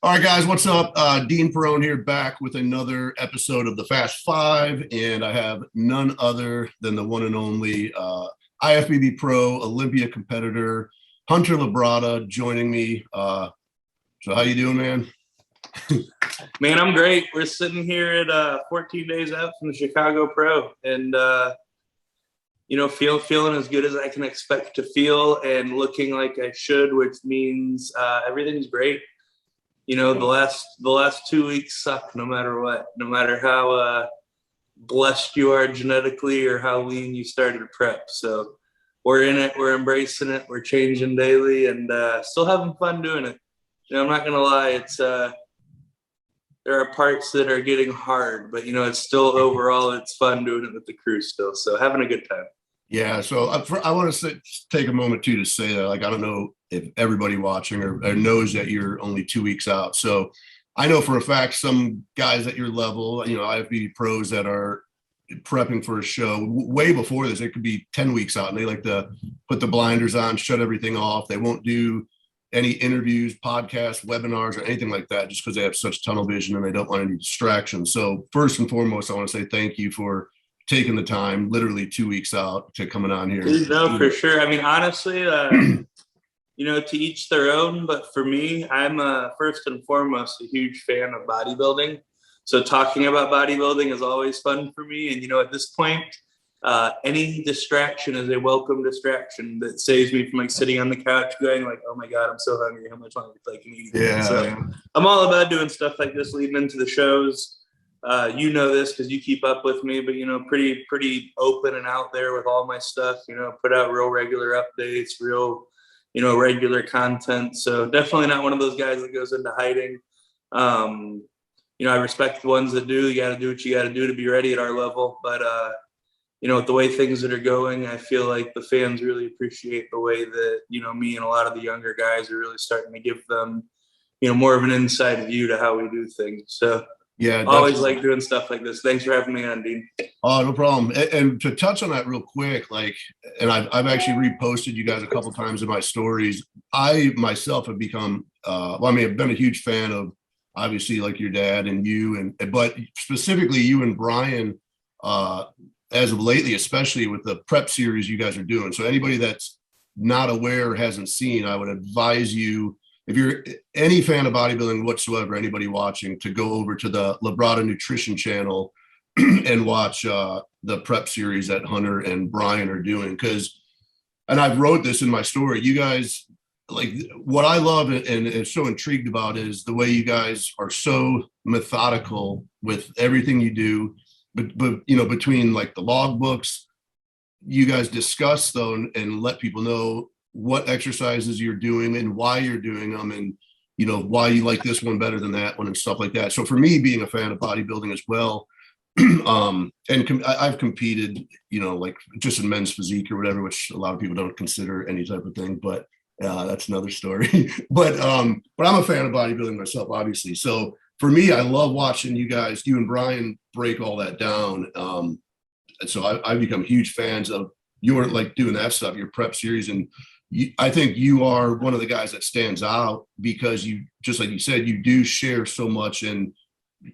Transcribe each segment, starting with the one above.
All right, guys, what's up? Dean Perone here, back with another episode of the Fast Five, and I have none other than the one and only IFBB Pro Olympia competitor, Hunter Labrada, joining me. So how you doing, man? Man, I'm great. We're sitting here at 14 days out from the Chicago Pro, and feeling as good as I can expect to feel, and looking like I should, which means everything's great. You know, the last 2 weeks suck no matter what, no matter how blessed you are genetically or how lean you started to prep. So we're in it, we're embracing it, we're changing daily, and still having fun doing it. You know, I'm not gonna lie, it's there are parts that are getting hard, but it's still overall it's fun doing it with the crew still. So having a good time. Yeah, so I want to take a moment too to say that, like, I don't know if everybody watching or knows that you're only 2 weeks out. So I know for a fact some guys at your level, IFBB pros that are prepping for a show way before this, it could be 10 weeks out, and they like to put the blinders on, shut everything off. They won't do any interviews, podcasts, webinars, or anything like that, just because they have such tunnel vision and they don't want any distractions. So first and foremost, I want to say thank you for taking the time, literally 2 weeks out, to coming on here. No, for sure. I mean, honestly, to each their own. But for me, I'm first and foremost a huge fan of bodybuilding. So talking about bodybuilding is always fun for me. And, at this point, any distraction is a welcome distraction that saves me from sitting on the couch going like, oh my God, I'm so hungry. How much longer can I eat? Yeah. So I'm all about doing stuff like this leading into the shows. You know this because you keep up with me, but pretty open and out there with all my stuff. Put out real regular updates, real regular content. So definitely not one of those guys that goes into hiding. I respect the ones that do. You got to do what you got to do to be ready at our level. But with the way things that are going, I feel like the fans really appreciate the way that me and a lot of the younger guys are really starting to give them more of an inside view to how we do things. So. Yeah, always like doing stuff like this. Thanks for having me on, Dean. Oh, no problem. And to touch on that real quick, and I've actually reposted you guys a couple times in my stories. I myself have become, I've been a huge fan of, obviously, like your dad and you, but specifically you and Brian, as of lately, especially with the prep series you guys are doing. So anybody that's not aware or hasn't seen, I would advise you, if you're any fan of bodybuilding whatsoever, anybody watching, to go over to the Labrada Nutrition channel and watch the prep series that Hunter and Brian are doing. And I wrote this in my story, you guys, like, what I love and am so intrigued about is the way you guys are so methodical with everything you do. But between like the log books, you guys discuss though and let people know what exercises you're doing and why you're doing them, and why you like this one better than that one and stuff like that. So for me, being a fan of bodybuilding as well, I've competed, like just in men's physique or whatever, which a lot of people don't consider any type of thing, but that's another story. But I'm a fan of bodybuilding myself, obviously. So for me, I love watching you and Brian break all that down. And so I've become huge fans of your doing that stuff, your prep series. And I think you are one of the guys that stands out because you, just like you said, you do share so much, and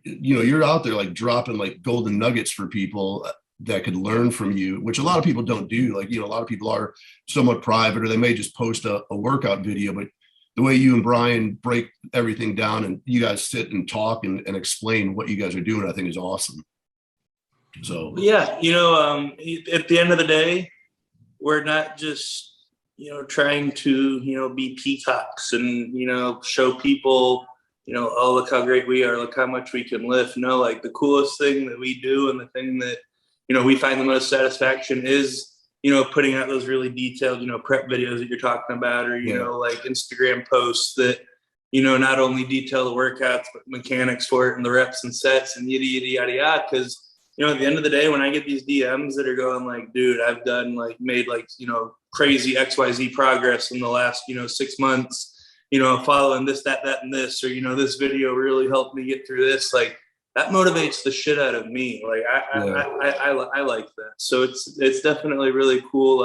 you're out there dropping golden nuggets for people that could learn from you, which a lot of people don't do. A lot of people are somewhat private, or they may just post a workout video, but the way you and Brian break everything down and you guys sit and talk and explain what you guys are doing, I think is awesome. So yeah, at the end of the day, we're not just trying to be peacocks and show people oh, look how great we are, look how much we can lift. No, the coolest thing that we do, and the thing that we find the most satisfaction is putting out those really detailed prep videos that you're talking about, or Instagram posts that not only detail the workouts but mechanics for it and the reps and sets and yada yada. Because at the end of the day, when I get these DMs that are going dude, I've done made crazy XYZ progress in the last 6 months, following this, that, and this, or this video really helped me get through this, that motivates the shit out of me. I like that. So it's definitely really cool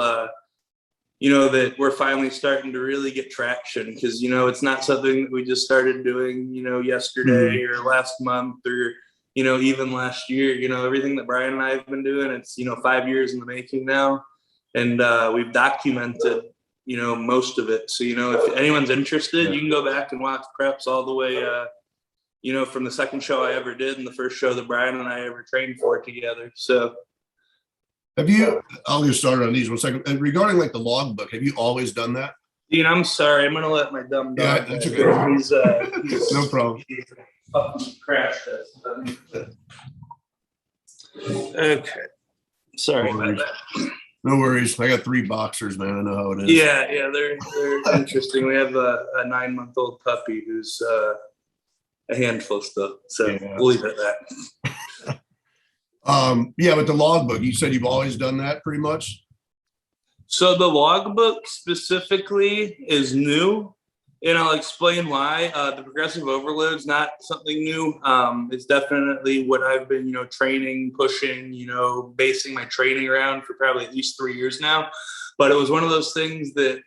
you know, that we're finally starting to really get traction, because, you know, it's not something that we just started doing, you know, yesterday or last month or, you know, even last year. You know, everything that Brian and I have been doing, it's, you know, 5 years in the making now. And we've documented, you know, most of it. So, you know, if anyone's interested, you can go back and watch preps all the way, you know, from the second show I ever did and the first show that Brian and I ever trained for together. So Have you, I'll get started on these 1 second. And regarding like the logbook, have you always done that? Dean, I'm sorry. I'm going to let my dumb dog. Yeah, that's okay. He's no problem. Crashed us. Okay. Sorry about that. No worries. I got 3 boxers, man. I know how it is. Yeah, they're interesting. We have a 9-month-old puppy who's a handful still. So we'll leave it at that. Yeah, but the logbook, you said you've always done that pretty much? So the logbook specifically is new, and I'll explain why. The progressive overload is not something new. It's definitely what I've been, you know, training, pushing, you know, basing my training around for probably at least 3 years now. But it was one of those things that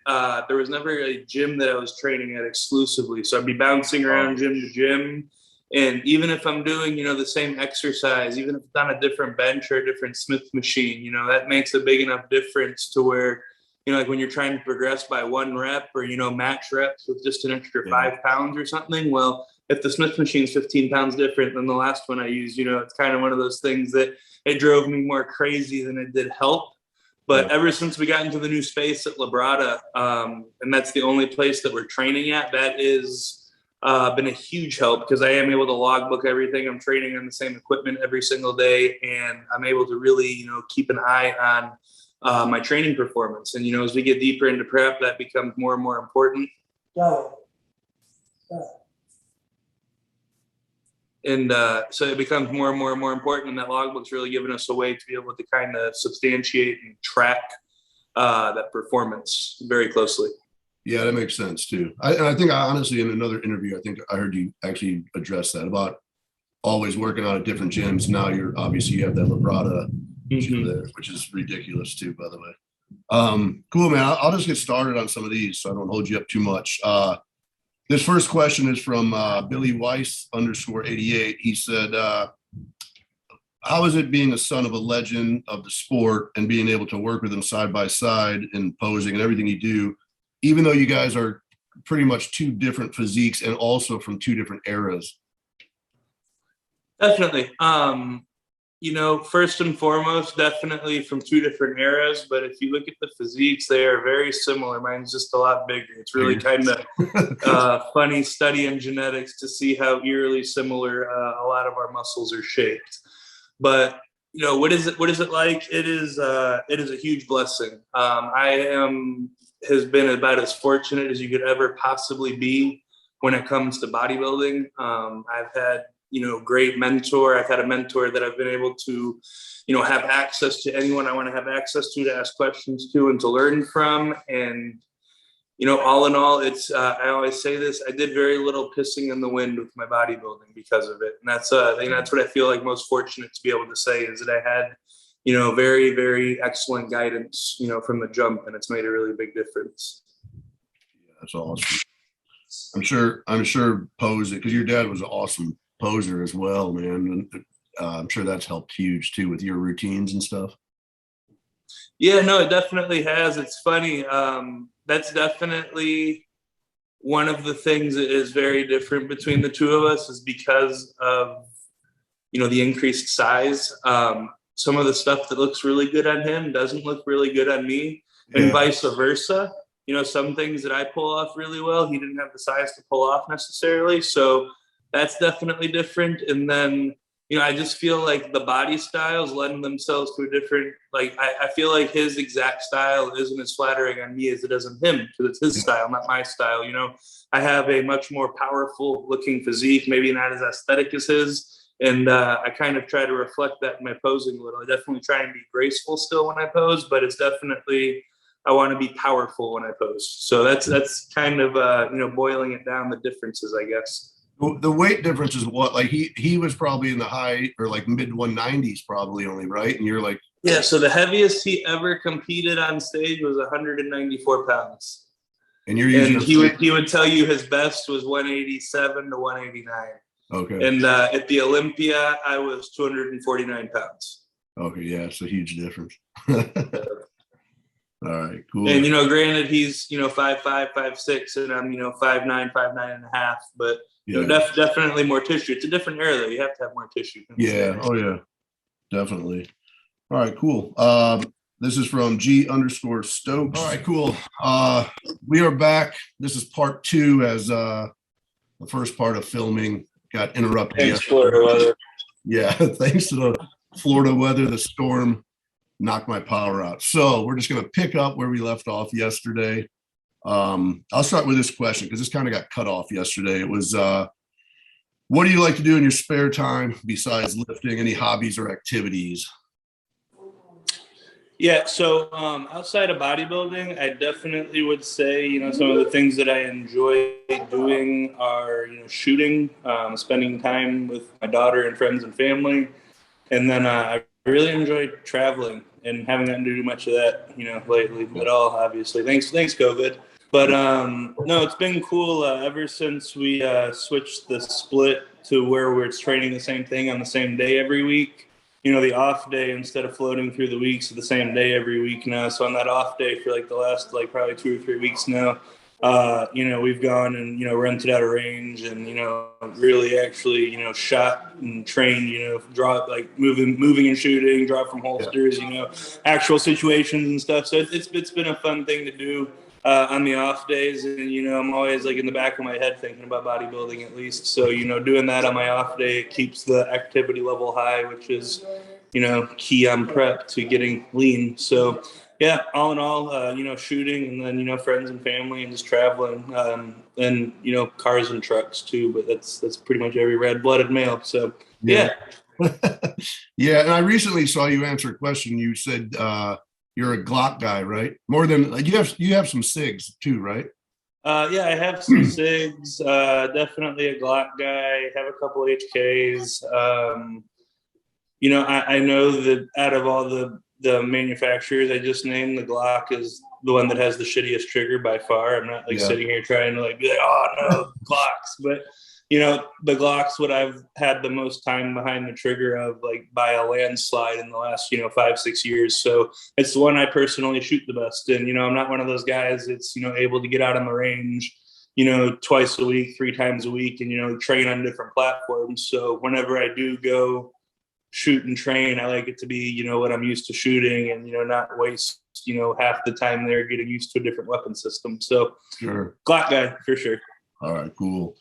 there was never a gym that I was training at exclusively. So I'd be bouncing around gym to gym. And even if I'm doing, you know, the same exercise, even if it's on a different bench or a different Smith machine, you know, that makes a big enough difference to where, you know, like when you're trying to progress by 1 rep or, you know, match reps with just an extra 5 pounds or something. Well, if the Smith machine's 15 pounds different than the last one I used, you know, it's kind of one of those things that it drove me more crazy than it did help. But ever since we got into the new space at Labrada, and that's the only place that we're training at, that is been a huge help, because I am able to logbook everything. I'm training on the same equipment every single day, and I'm able to really, you know, keep an eye on my training performance. And, you know, as we get deeper into prep, that becomes more and more important. And so it becomes more and more important, and that logbook's really given us a way to be able to kind of substantiate and track that performance very closely. Yeah, that makes sense too. I think honestly, in another interview, I think I heard you actually address that about always working out at different gyms. Now you're obviously you have that Labrada gym there, which is ridiculous too, by the way. Cool, man. I'll just get started on some of these so I don't hold you up too much. This first question is from Billy Weiss _88. He said, how is it being a son of a legend of the sport and being able to work with him side by side in posing and everything you do, even though you guys are pretty much 2 different physiques and also from 2 different eras? Definitely. You know, first and foremost, definitely from 2 different eras. But if you look at the physiques, they are very similar. Mine's just a lot bigger. It's really kind of funny studying genetics to see how eerily similar a lot of our muscles are shaped. But, you know, what is it like? It is a huge blessing. Has been about as fortunate as you could ever possibly be when it comes to bodybuilding. I've had, you know, great mentor. I've had a mentor that I've been able to, you know, have access to anyone I want to have access to ask questions to and to learn from. And, you know, all in all, it's, I always say this, I did very little pissing in the wind with my bodybuilding because of it. And that's what I feel like most fortunate to be able to say, is that I had, you know, very, very excellent guidance, you know, from the jump, and it's made a really big difference. Yeah, that's awesome. I'm sure posing, because your dad was an awesome poser as well, man. And I'm sure that's helped huge too with your routines and stuff. Yeah, no, it definitely has. It's funny. That's definitely one of the things that is very different between the 2 of us, is because of, you know, the increased size. Some of the stuff that looks really good on him doesn't look really good on me, and vice versa. You know, some things that I pull off really well, he didn't have the size to pull off necessarily. So that's definitely different. And then, you know, I just feel like the body styles lend themselves to a different, like, I feel like his exact style isn't as flattering on me as it is on him, because it's his style, not my style. You know, I have a much more powerful looking physique, maybe not as aesthetic as his. And I kind of try to reflect that in my posing a little. I definitely try and be graceful still when I pose, but it's definitely, I want to be powerful when I pose. So that's kind of, you know, boiling it down, the differences, I guess. The weight difference is what? Like he was probably in the high or like mid 190s probably only, right? And you're like, Yeah, so the heaviest he ever competed on stage was 194 pounds. and you're usually And he would tell you his best was 187 to 189. Okay. And at the Olympia, I was 249 pounds. Okay, yeah, it's a huge difference. All right, cool. And, you know, granted, he's, you know, 5'5", 5'6", and I'm, you know, 5'9", 5'9.5", but you know, definitely more tissue. It's a different era, though. You have to have more tissue. Yeah, oh yeah, definitely. All right, cool. This is from G_Stokes. All right, cool. We are back. This is part 2 as the first part of filming got interrupted. Thanks, Florida weather. Yeah, thanks to the Florida weather, the storm knocked my power out. So we're just going to pick up where we left off yesterday. I'll start with this question because this kind of got cut off yesterday. It was, what do you like to do in your spare time besides lifting? Any hobbies or activities? Yeah, so outside of bodybuilding, I definitely would say, you know, some of the things that I enjoy doing are, you know, shooting, spending time with my daughter and friends and family. And then I really enjoy traveling and haven't gotten to do much of that, you know, lately at all, obviously. Thanks, COVID. But no, it's been cool ever since we switched the split to where we're training the same thing on the same day every week. You know, the off day, instead of floating through the weeks, of the same day every week now. So on that off day for like the last like probably 2 or 3 weeks now, you know, we've gone and, you know, rented out a range and, you know, really actually, you know, shot and trained, you know, draw, like moving and shooting, draw from holsters, you know, actual situations and stuff. So it's been a fun thing to do on the off days. And, you know, I'm always like in the back of my head thinking about bodybuilding at least. So, you know, doing that on my off day, it keeps the activity level high, which is, you know, key on prep to getting lean. So, yeah, all in all, you know, shooting and then, you know, friends and family and just traveling and, you know, cars and trucks too. But that's pretty much every red-blooded male. So, yeah. Yeah, and I recently saw you answer a question. You said you're a Glock guy, right? More than like you have some SIGs too, right? Yeah, I have some SIGs. Definitely a Glock guy. Have a couple HKs. You know, I know that out of all the manufacturers I just named, the Glock is the one that has the shittiest trigger by far. I'm not like sitting here trying to like be like, oh no, Glocks, but you know, the Glock's what I've had the most time behind the trigger of, like by a landslide in the last, you know, 5-6 years. So it's the one I personally shoot the best. And, you know, I'm not one of those guys that's, you know, able to get out on the range, you know, twice a week, 3 times a week and, you know, train on different platforms. So whenever I do go shoot and train, I like it to be, you know, what I'm used to shooting and, you know, not waste, you know, half the time there getting used to a different weapon system. So Sure. Glock guy for sure. All right, cool.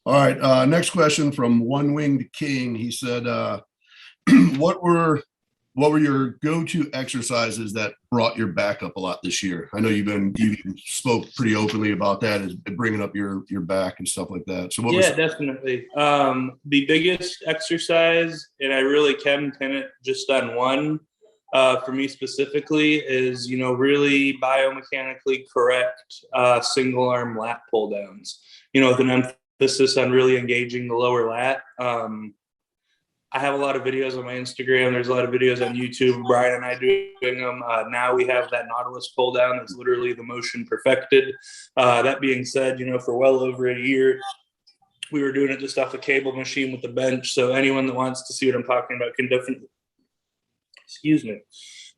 All right, next question from One Winged King. He said, what were your go-to exercises that brought your back up a lot this year? I know you spoke pretty openly about that, as bringing up your back and stuff like that. So definitely. The biggest exercise, and I really can pin it just on one, for me specifically, is, you know, really biomechanically correct single arm lat pull downs, you know, with an emphasis on really engaging the lower lat. I have a lot of videos on my Instagram. There's a lot of videos on YouTube. Brian and I doing them. Now we have that Nautilus pull down that's literally the motion perfected. That being said, you know, for well over a year, we were doing it just off a cable machine with the bench. So anyone that wants to see what I'm talking about can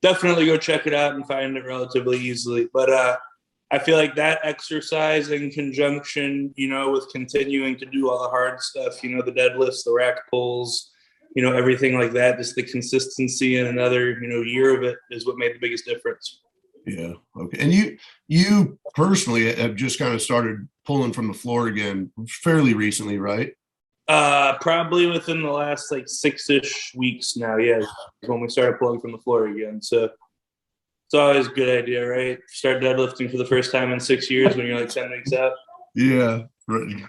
definitely go check it out and find it relatively easily. But I feel like that exercise in conjunction, you know, with continuing to do all the hard stuff, you know, the deadlifts, the rack pulls, you know, everything like that, just the consistency in another, you know, year of it is what made the biggest difference. Yeah. Okay. And you personally have just kind of started pulling from the floor again fairly recently, right? Probably within the last like 6-ish weeks now. Yeah. When we started pulling from the floor again. So it's always a good idea, right? Start deadlifting for the first time in 6 years when you're like 10 weeks out. Yeah.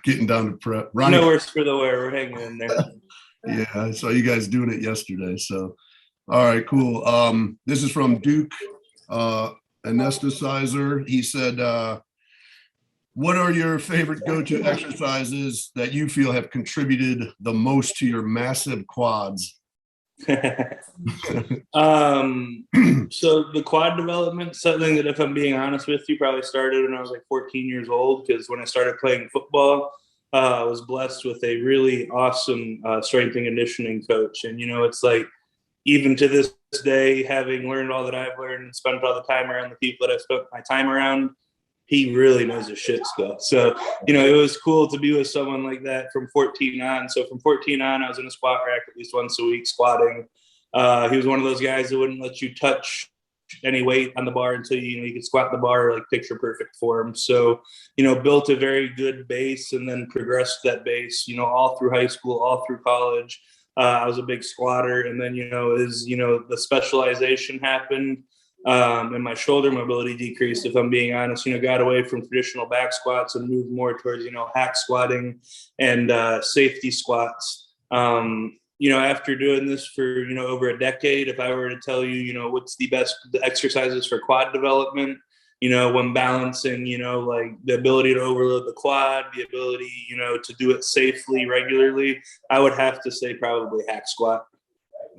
Getting down to prep. No worse for the wear. We're hanging in there. Yeah. I saw you guys doing it yesterday. So, all right, cool. This is from Duke, anesthetizer. He said, What are your favorite go-to exercises that you feel have contributed the most to your massive quads? So the quad development, something that, if I'm being honest with you, probably started when I was like 14 years old, because when I started playing football, I was blessed with a really awesome strength and conditioning coach. And, you know, it's like, even to this day, having learned all that I've learned and spent all the time around the people that I've spent my time around, he really knows his shit still. So, you know, it was cool to be with someone like that from 14 on. So from 14 on, I was in a squat rack at least once a week squatting. He was one of those guys that wouldn't let you touch any weight on the bar until you could squat the bar like picture perfect for him. So, you know, built a very good base and then progressed that base, you know, all through high school, all through college. I was a big squatter, and then, you know, as you know, the specialization happened, and my shoulder mobility decreased, if I'm being honest, you know, got away from traditional back squats and moved more towards, you know, hack squatting and safety squats. You know, after doing this for, you know, over a decade, if I were to tell you, you know, what's the best exercises for quad development, you know, when balancing, you know, like the ability to overload the quad, the ability, you know, to do it safely, regularly, I would have to say probably hack squat.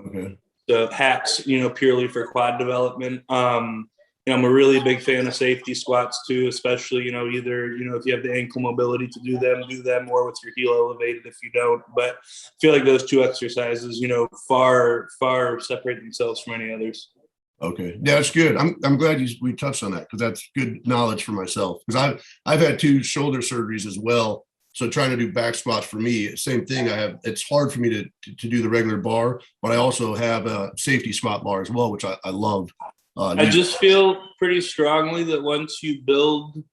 Okay. The hacks, you know, purely for quad development. You know, I'm a really big fan of safety squats too, especially, you know, either, you know, if you have the ankle mobility to do them, or with your heel elevated if you don't. But I feel like those two exercises, you know, far separate themselves from any others. Okay. Yeah, that's good. I'm glad we touched on that, because that's good knowledge for myself. Because I've had 2 shoulder surgeries as well. So trying to do back squats for me, same thing. It's hard for me to do the regular bar, but I also have a safety squat bar as well, which I love. I just feel pretty strongly that once you build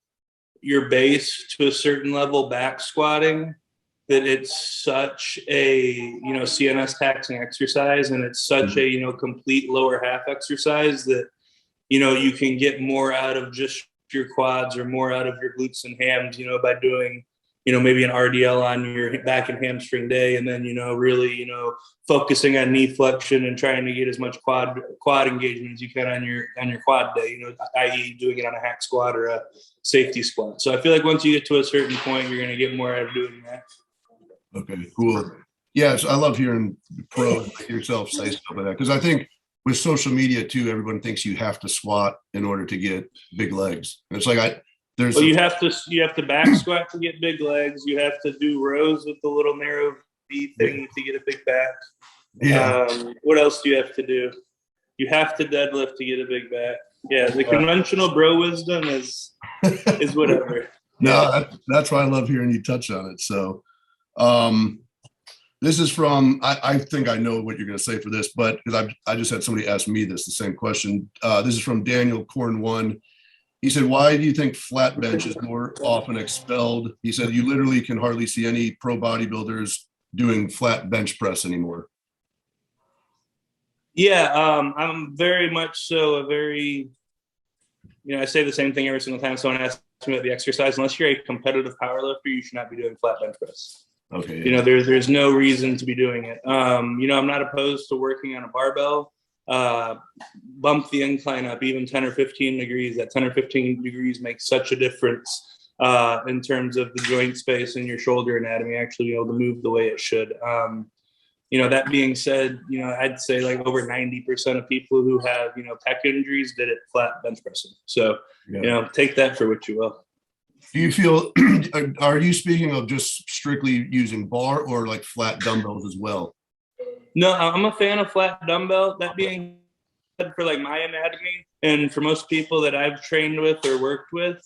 your base to a certain level back squatting, that it's such a, you know, CNS taxing exercise, and it's such a, you know, complete lower half exercise that, you know, you can get more out of just your quads or more out of your glutes and hams, you know, by doing, you know, maybe an RDL on your back and hamstring day, and then, you know, really, you know, focusing on knee flexion and trying to get as much quad engagement as you can on your quad day, you know, i.e. doing it on a hack squat or a safety squat. So I feel like once you get to a certain point, you're going to get more out of doing that. Okay, cool. Yes, I love hearing pros like yourself say stuff like that, because I think with social media too, everyone thinks you have to squat in order to get big legs. And it's like Well, you have to back squat to get big legs. You have to do rows with the little narrow V thing to get a big back. Yeah. What else do you have to do? You have to deadlift to get a big back. Yeah, the conventional bro wisdom is whatever. No, that's why I love hearing you touch on it. So this is from, I think I know what you're going to say for this, but because I just had somebody ask me the same question. This is from Daniel Corn 1. He said, why do you think flat bench is more often expelled? He said, you literally can hardly see any pro bodybuilders doing flat bench press anymore. Yeah, I'm very much so a very, you know, I say the same thing every single time someone asks me about the exercise. Unless you're a competitive powerlifter, you should not be doing flat bench press. Okay. You know, there's no reason to be doing it. You know, I'm not opposed to working on a barbell. Bump the incline up even 10 or 15 degrees. That 10 or 15 degrees makes such a difference in terms of the joint space and your shoulder anatomy actually being able to move the way it should. You know, that being said, you know, I'd say like over 90% of people who have, you know, pec injuries did it flat bench pressing. So, you know, take that for what you will. Do you feel, are you speaking of just strictly using bar or like flat dumbbells as well? No, I'm a fan of flat dumbbell. That being said, for like my anatomy and for most people that I've trained with or worked with,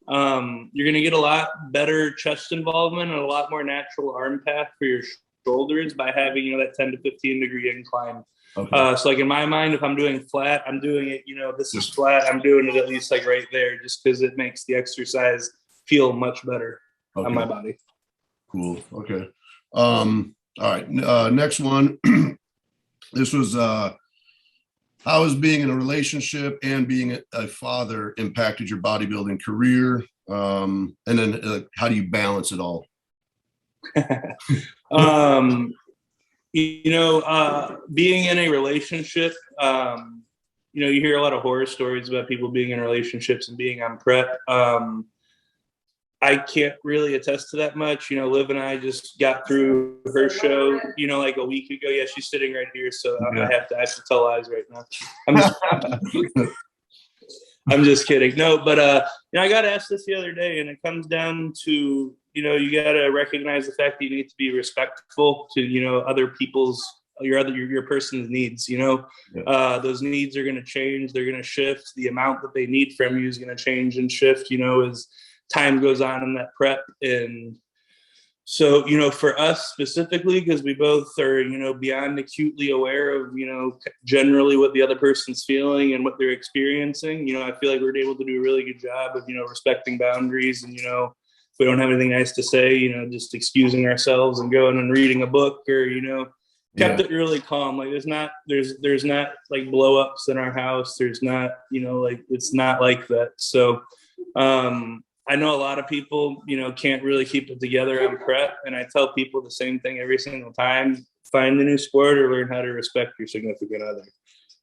you're going to get a lot better chest involvement and a lot more natural arm path for your shoulders by having, you know, that 10 to 15 degree incline. Okay. So like in my mind, if I'm doing flat, I'm doing it, you know, this is flat, I'm doing it at least like right there, just because it makes the exercise feel much better on my body. Cool. Okay. All right. Next one. This was how has being in a relationship and being a father impacted your bodybuilding career? And then how do you balance it all? You know, being in a relationship, you know, you hear a lot of horror stories about people being in relationships and being on prep. I can't really attest to that much. You know, Liv and I just got through her show, you know, like a week ago. Yeah, she's sitting right here, so I have to tell lies right now. I'm just kidding. No, but you know, I got asked this the other day, and it comes down to, you know, you got to recognize the fact that you need to be respectful to, you know, other people's your person's needs. You know, those needs are going to change. They're going to shift. The amount that they need from you is going to change and shift. You know, as time goes on in that prep. And so, you know, for us specifically, because we both are, you know, beyond acutely aware of, you know, generally what the other person's feeling and what they're experiencing, you know, I feel like we're able to do a really good job of, you know, respecting boundaries. And, you know, if we don't have anything nice to say, you know, just excusing ourselves and going and reading a book, or, you know, kept it really calm. Like there's not like blow ups in our house. There's not, you know, like it's not like that. So, I know a lot of people, you know, can't really keep it together on prep. And I tell people the same thing every single time: find a new sport or learn how to respect your significant other.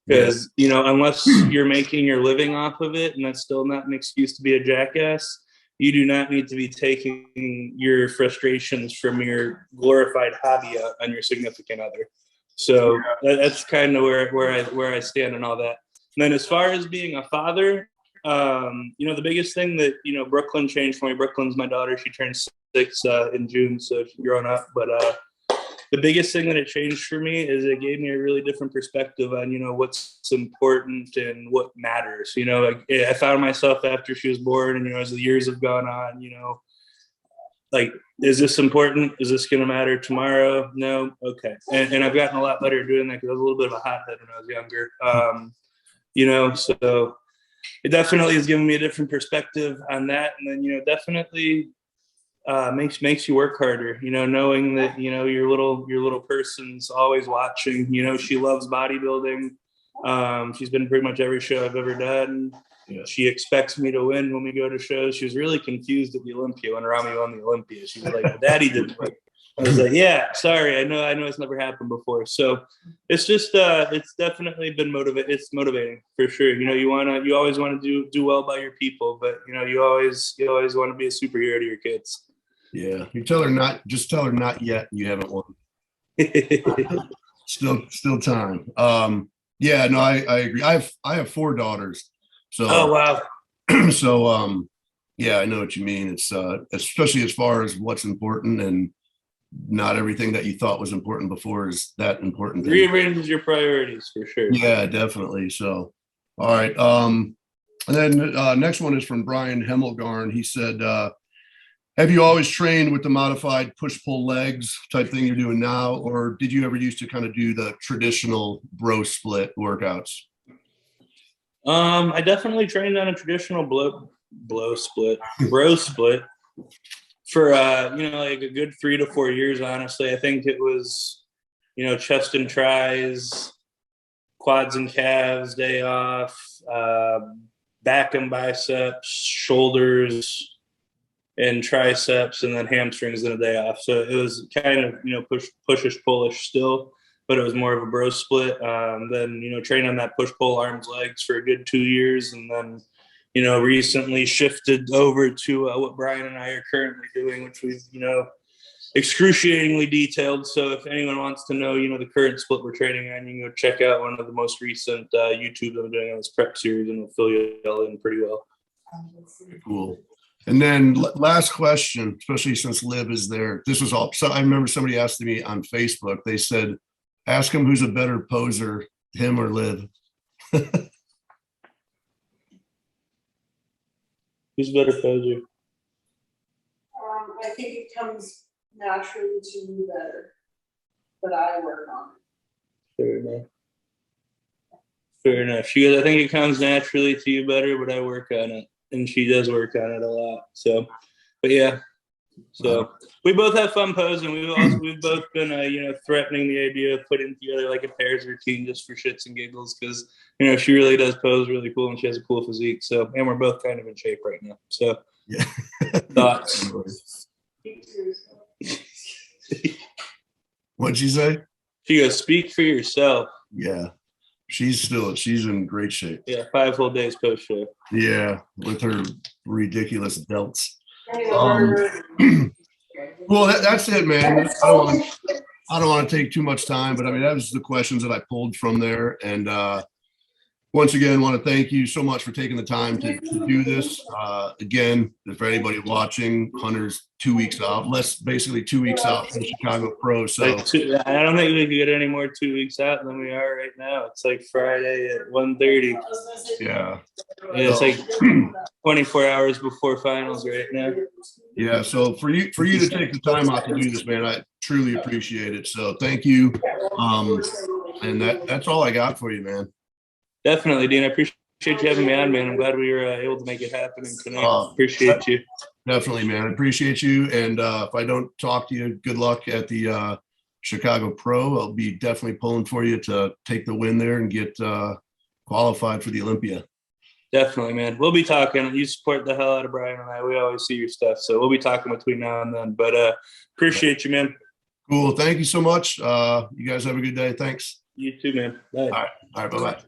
Because, you know, unless you're making your living off of it, and that's still not an excuse to be a jackass, you do not need to be taking your frustrations from your glorified hobby on your significant other. So that's kind of where I stand on all that. And then as far as being a father, you know, the biggest thing that, you know, Brooklyn changed for me, Brooklyn's my daughter, she turns 6 in June, so she's grown up, but the biggest thing that it changed for me is it gave me a really different perspective on, you know, what's important and what matters. You know, like I found myself after she was born, and, you know, as the years have gone on, you know, like, is this important? Is this going to matter tomorrow? No. Okay. And I've gotten a lot better at doing that, because I was a little bit of a hothead when I was younger. You know, so it definitely has given me a different perspective on that. And then, you know, definitely makes you work harder, you know, knowing that, you know, your little person's always watching. You know, she loves bodybuilding. She's been pretty much every show I've ever done. She expects me to win when we go to shows. She was really confused at the Olympia when Rami won the Olympia. She was like, well, Daddy didn't win. I was like, yeah, sorry. I know it's never happened before. So it's just, it's definitely been it's motivating for sure. You know, you always want to do well by your people, but, you know, you always want to be a superhero to your kids. Yeah. You tell her not yet. You haven't won. Still time. Yeah, no, I agree. I have 4 daughters. So, oh, wow. So, yeah, I know what you mean. It's, especially as far as what's important, and not everything that you thought was important before is that important. Rearranges your priorities for sure. Yeah, definitely. So, all right. And then next one is from Brian Hemmelgarn. He said, have you always trained with the modified push-pull legs type thing you're doing now, or did you ever used to kind of do the traditional bro split workouts? I definitely trained on a traditional bro split for you know, like a good 3 to 4 years. Honestly, I think it was, you know, chest and tris, quads and calves day off, back and biceps, shoulders and triceps, and then hamstrings in a day off. So it was kind of, you know, pushish pullish still, but it was more of a bro split. Then, you know, trained on that push pull arms legs for a good 2 years, and then, you know, recently shifted over to what Brian and I are currently doing, which we've, you know, excruciatingly detailed. So if anyone wants to know, you know, the current split we're training on, you can go check out one of the most recent YouTube I'm doing on this prep series, and it'll fill you all in pretty well. Cool. And then last question, especially since Liv is there. This was all. So I remember somebody asked me on Facebook. They said, "Ask him who's a better poser, him or Liv." Who's a better poser? I think it comes naturally to me better, but I work on it. Fair enough. Fair enough. She goes, I think it comes naturally to you better, but I work on it. And she does work on it a lot. So, but yeah. So we both have fun posing. We've both been, you know, threatening the idea of putting together like a pairs routine just for shits and giggles, because, you know, she really does pose really cool and she has a cool physique. So, and we're both kind of in shape right now. So, yeah. Thoughts? What'd she say? She goes, speak for yourself. Yeah. She's in great shape. Yeah, 5 whole days post show. Yeah, with her ridiculous belts. Well, that's it, man. I don't want to take too much time, but I mean, that was the questions that I pulled from there. And once again, want to thank you so much for taking the time to do this. Again, for anybody watching, Hunter's 2 weeks out, basically 2 weeks out from the Chicago Pro. So I don't think we can get any more 2 weeks out than we are right now. It's like Friday at 1:30. yeah. It's like 24 hours before finals right now. Yeah. So for you to take the time out to do this, man, I truly appreciate it. So thank you. And that's all I got for you, man. Definitely, Dean. I appreciate you having me on, man. I'm glad we were able to make it happen and connect. Appreciate you. Definitely, man. I appreciate you. And if I don't talk to you, good luck at the Chicago Pro. I'll be definitely pulling for you to take the win there and get qualified for the Olympia. Definitely, man. We'll be talking. You support the hell out of Brian and I. We always see your stuff. So we'll be talking between now and then. But appreciate you, man. Cool. Thank you so much. You guys have a good day. Thanks. You too, man. Bye. All right. Bye-bye.